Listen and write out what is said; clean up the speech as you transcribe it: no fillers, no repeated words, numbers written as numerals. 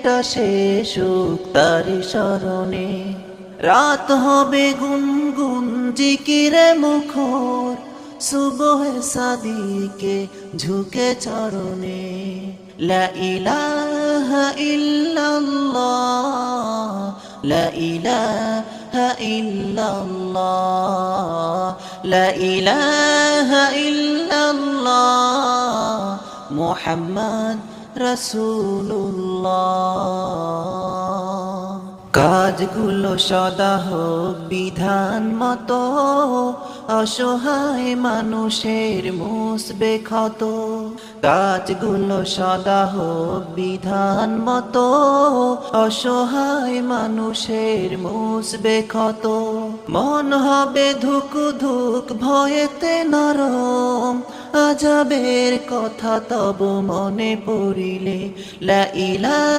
একটা শেষ হোক তারি স্মরণে। রাত হবে গুনগুন জিকিরে মুখর, সুবহে সাদিকে ঝুঁকে চরণে। লা ইলাহা ইল্লাল্লাহ, লা ইলাহা ইল্লাল্লাহ, লা ইলাহা ইল্লাল্লাহ, মুহাম্মদ রাসূলুল্লাহ। কাজগুলো সদা হোক বিধান মতো, অসহায় মানুষের মুসবে ক্ষত। কাজগুলো সদা হোক বিধান মতো, অসহায় মানুষের মুসবে ক্ষত। মন হবে ধুক ধুক ভয়েতে নরম, আজাবের কথা তব মনে পড়িলে। লা ইলাহা